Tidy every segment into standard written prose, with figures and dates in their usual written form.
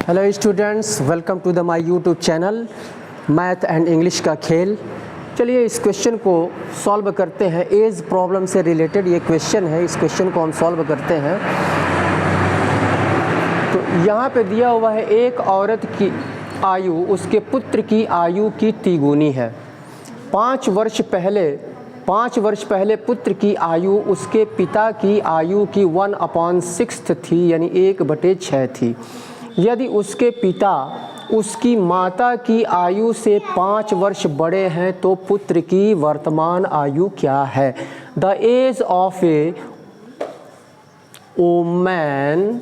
Hello students, welcome to the my YouTube channel math and English का खेल। चलिए इस क्वेश्चन को सॉल्व करते हैं। एज प्रॉब्लम से रिलेटेड ये क्वेश्चन है, इस क्वेश्चन को हम सॉल्व करते हैं। तो यहाँ पे दिया हुआ है एक औरत की आयु उसके पुत्र की आयु की तिगुनी है। 5 वर्ष पहले पुत्र की आयु उसके पिता की आयु की 1/6 थी, यानी 1/6 थी। यदि उसके पिता उसकी माता की आयु से 5 वर्ष बड़े हैं तो पुत्र की वर्तमान आयु क्या है? The age of a woman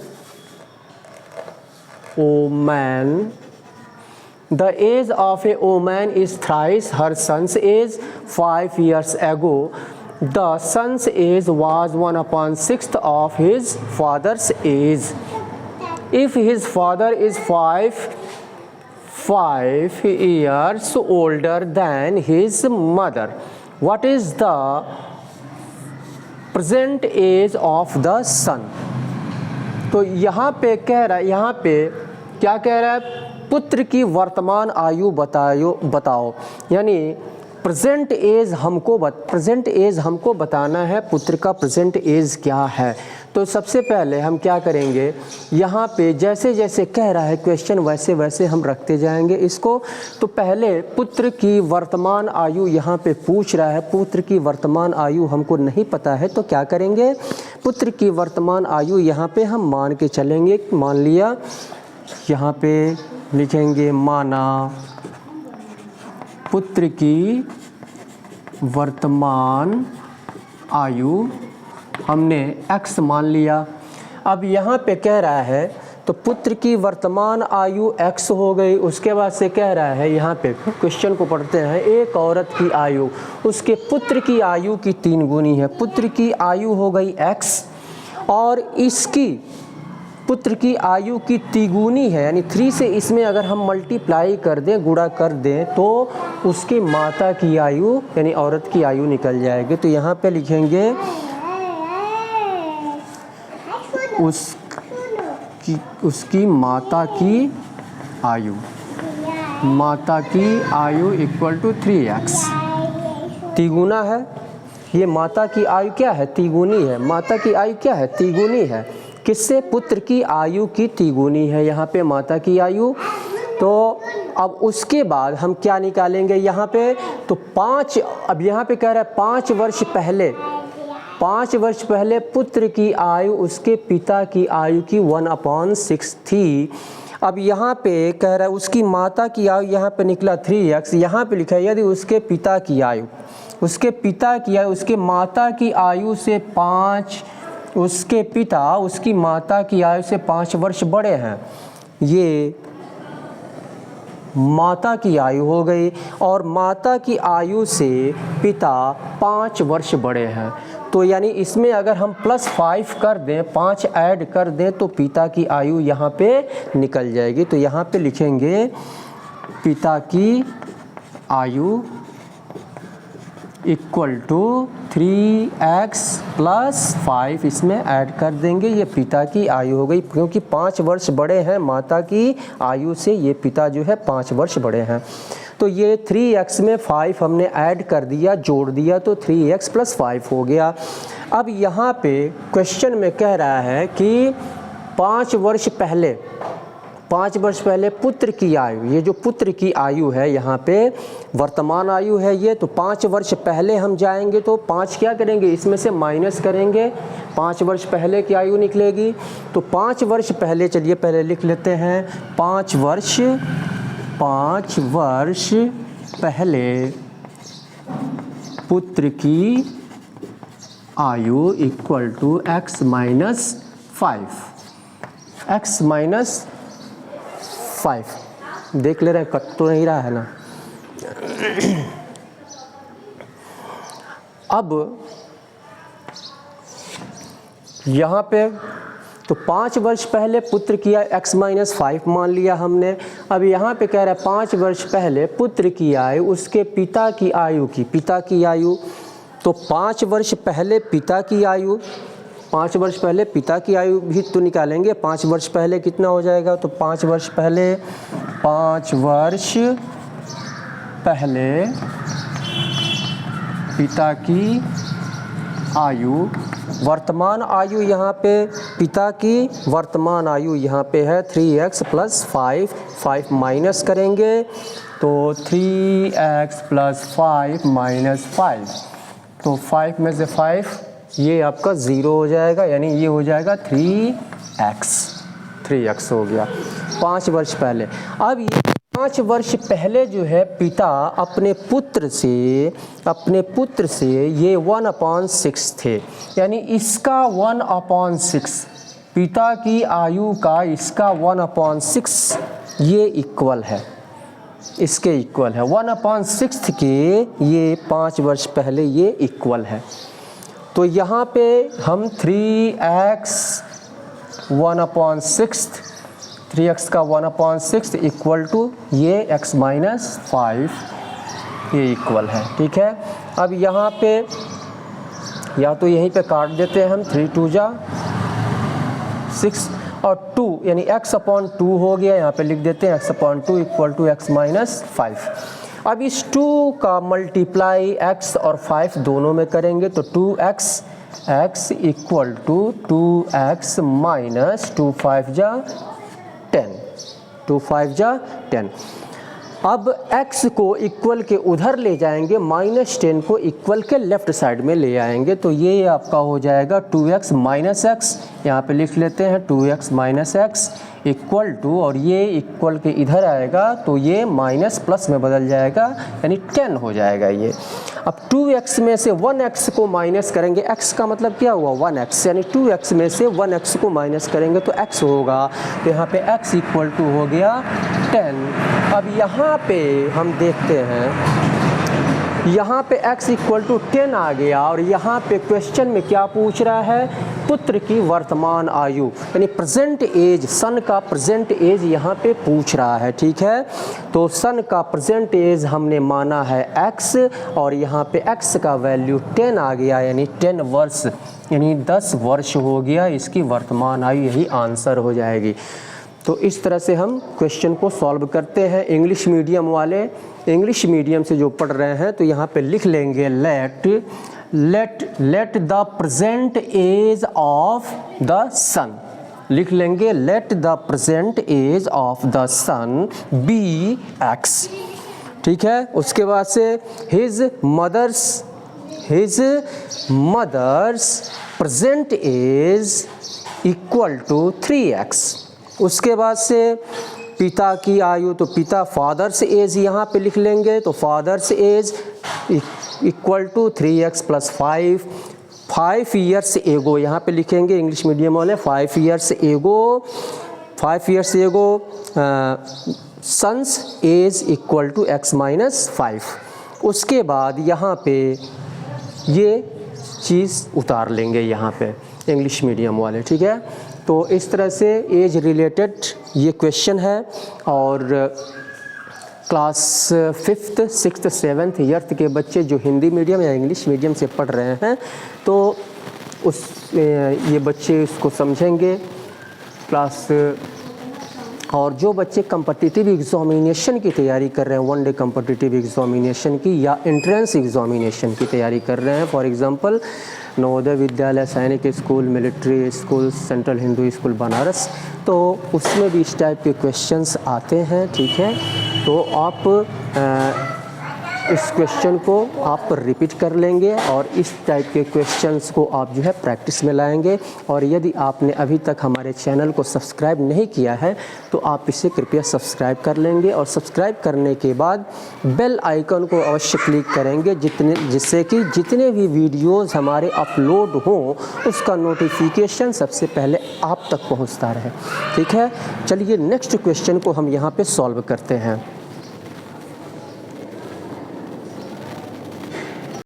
The age of a woman is thrice her son's age 5 years ago. The son's age was 1/6 of his father's age. If his father is 5 years older than his mother, what is the present age of the son? तो यहाँ पे कह रहा है, यहाँ पे क्या कह रहा है? पुत्र की वर्तमान आयु बताओ, यानी प्रेजेंट एज हमको बताना है। पुत्र का प्रेजेंट एज क्या है? तो सबसे पहले हम क्या करेंगे, यहाँ पे जैसे जैसे कह रहा है क्वेश्चन वैसे वैसे हम रखते जाएंगे इसको। तो पहले पुत्र की वर्तमान आयु यहाँ पे पूछ रहा है। पुत्र की वर्तमान आयु हमको नहीं पता है तो क्या करेंगे, पुत्र की वर्तमान आयु यहाँ पे हम मान के चलेंगे। मान लिया, यहाँ पे लिखेंगे माना पुत्र की वर्तमान आयु हमने x मान लिया। अब यहाँ पे कह रहा है तो पुत्र की वर्तमान आयु x हो गई। उसके बाद से कह रहा है, यहाँ पे क्वेश्चन को पढ़ते हैं, एक औरत की आयु उसके पुत्र की आयु की 3 गुनी है। पुत्र की आयु हो गई x और इसकी पुत्र की आयु की तिगुनी है, यानी 3 से इसमें अगर हम मल्टीप्लाई कर दें, गुणा कर दें, तो उसकी माता की आयु यानी औरत की आयु निकल जाएगी। तो यहाँ पे लिखेंगे उसकी माता की आयु इक्वल टू 3x। तिगुना है, ये माता की आयु क्या है? तिगुनी है। माता की आयु क्या है? तिगुनी है। किससे? पुत्र की आयु की तिगुनी है यहाँ पे माता की आयु। तो अब उसके बाद हम क्या निकालेंगे यहाँ पे, तो 5, अब यहाँ पे कह रहा है 5 वर्ष पहले पुत्र की आयु उसके पिता की आयु की 1/6 थी। अब यहाँ पे कह रहा है उसकी माता की आयु, यहाँ पे निकला 3x। यहाँ पे लिखा है यदि उसके पिता की आयु उसके माता की आयु से 5, उसके पिता उसकी माता की आयु से 5 वर्ष बड़े हैं, ये माता की आयु हो गई। और माता की आयु से पिता 5 वर्ष बड़े हैं, तो यानी इसमें अगर हम +5 कर दें, 5 ऐड कर दें, तो पिता की आयु यहाँ पे निकल जाएगी। तो यहाँ पे लिखेंगे पिता की आयु इक्वल टू 3x + 5, इसमें ऐड कर देंगे, ये पिता की आयु हो गई। क्योंकि 5 वर्ष बड़े हैं माता की आयु से, ये पिता जो है 5 वर्ष बड़े हैं। तो ये 3x में 5 हमने ऐड कर दिया, जोड़ दिया, तो 3x + 5 हो गया। अब यहाँ पे क्वेश्चन में कह रहा है कि 5 वर्ष पहले पुत्र की आयु, ये जो पुत्र की आयु है यहाँ पे वर्तमान आयु है ये, तो 5 वर्ष पहले हम जाएंगे तो 5 क्या करेंगे, इसमें से माइनस करेंगे, 5 वर्ष पहले की आयु निकलेगी। तो 5 वर्ष पहले, चलिए पहले लिख लेते हैं, 5 वर्ष पहले पुत्र की आयु इक्वल टू x - 5 देख ले रहे हैं, कट तो नहीं रहा है ना। अब यहाँ पे तो 5 वर्ष पहले पुत्र किया, x - 5 मान लिया हमने। अब यहाँ पे कह रहा है 5 वर्ष पहले पुत्र की आयु उसके पिता की आयु, तो 5 वर्ष पहले पिता की आयु 5 वर्ष पहले पिता की आयु भी तो निकालेंगे। 5 वर्ष पहले कितना हो जाएगा, तो 5 वर्ष पहले पिता की आयु, वर्तमान आयु यहाँ पे पिता की वर्तमान आयु यहाँ पे है 3x + 5, 5 माइनस करेंगे तो 3x + 5 - 5, तो 5 में से 5 ये आपका 0 हो जाएगा, यानी ये हो जाएगा 3x हो गया 5 वर्ष पहले। अब ये 5 वर्ष पहले जो है पिता अपने पुत्र से ये 1/6 थे, यानी इसका 1/6 पिता की आयु का इसका 1/6 ये इक्वल है, इसके इक्वल है 1/6 के, ये 5 वर्ष पहले ये इक्वल है। तो यहाँ पे हम 3x 1/6, 3x का 1/6 इक्वल टू ये x - 5 ये इक्वल है, ठीक है। अब यहाँ पे या तो यहीं पे काट देते हैं हम, 3 2 जा 6 और 2 यानी x/2 हो गया, यहाँ पे लिख देते हैं x/2 इक्वल टू x - 5। अब इस 2 का मल्टीप्लाई x और 5 दोनों में करेंगे तो 2x इक्वल टू 2x - 2 5 जा 10, 2 5 जा 10। अब x को इक्वल के उधर ले जाएंगे, -10 को इक्वल के लेफ़्ट साइड में ले आएंगे तो ये आपका हो जाएगा 2x - x, यहाँ पे लिख लेते हैं 2x - x इक्वल टू, और ये इक्वल के इधर आएगा तो ये माइनस प्लस में बदल जाएगा, यानी 10 हो जाएगा ये। अब 2x में से 1x को माइनस करेंगे, x का मतलब क्या हुआ 1x, यानी 2x में से 1x को माइनस करेंगे तो x होगा, तो यहाँ पे x इक्वल टू हो गया 10। अब यहाँ पे हम देखते हैं, यहाँ पे x इक्वल टू 10 आ गया, और यहाँ पे क्वेश्चन में क्या पूछ रहा है, पुत्र की वर्तमान आयु, यानी प्रेजेंट एज, सन का प्रेजेंट एज यहाँ पे पूछ रहा है, ठीक है। तो सन का प्रेजेंट एज हमने माना है x, और यहाँ पे x का वैल्यू 10 आ गया, यानी 10 वर्ष, यानी 10 वर्ष हो गया इसकी वर्तमान आयु, यही आंसर हो जाएगी। तो इस तरह से हम क्वेश्चन को सॉल्व करते हैं। इंग्लिश मीडियम वाले, इंग्लिश मीडियम से जो पढ़ रहे हैं तो यहाँ पे लिख लेंगे let the present age of the son, लिख लेंगे let the present age of the son be x, ठीक है। उसके बाद से his mother's present age equal to 3x। उसके बाद से पिता की आयु, तो पिता फादर्स एज यहाँ पे लिख लेंगे, तो father's age equal to 3x + 5 years ago, यहाँ पे लिखेंगे इंग्लिश मीडियम वाले 5 years ago son's age equal to x - 5। उसके बाद यहाँ पे ये चीज़ उतार लेंगे यहाँ पे इंग्लिश मीडियम वाले, ठीक है। तो इस तरह से एज रिलेटेड ये क्वेश्चन है, और class 5th 6th 7th 8th के बच्चे जो हिंदी मीडियम या इंग्लिश मीडियम से पढ़ रहे हैं तो ये बच्चे इसको समझेंगे क्लास। और जो बच्चे कम्पिटिटिव एग्ज़ामिनेशन की तैयारी कर रहे हैं, 1 डे कम्पिटिटिव एग्ज़ामिनेशन की या एंट्रेंस एग्ज़ामिनेशन की तैयारी कर रहे हैं, फॉर एग्ज़ाम्पल नवोदय विद्यालय, सैनिक school, military school, central Hindu school Banaras, तो उसमें भी इस टाइप के क्वेश्चंस आते हैं, ठीक है। तो आप इस क्वेश्चन को आप रिपीट कर लेंगे और इस टाइप के क्वेश्चंस को आप जो है प्रैक्टिस में लाएंगे। और यदि आपने अभी तक हमारे चैनल को सब्सक्राइब नहीं किया है तो आप इसे कृपया सब्सक्राइब कर लेंगे, और सब्सक्राइब करने के बाद बेल आइकन को अवश्य क्लिक करेंगे, जिससे कि जितने भी वीडियोज़ हमारे अपलोड हों उसका नोटिफिकेशन सबसे पहले आप तक पहुँचता रहे, ठीक है। चलिए नेक्स्ट क्वेश्चन को हम यहाँ पर सॉल्व करते हैं।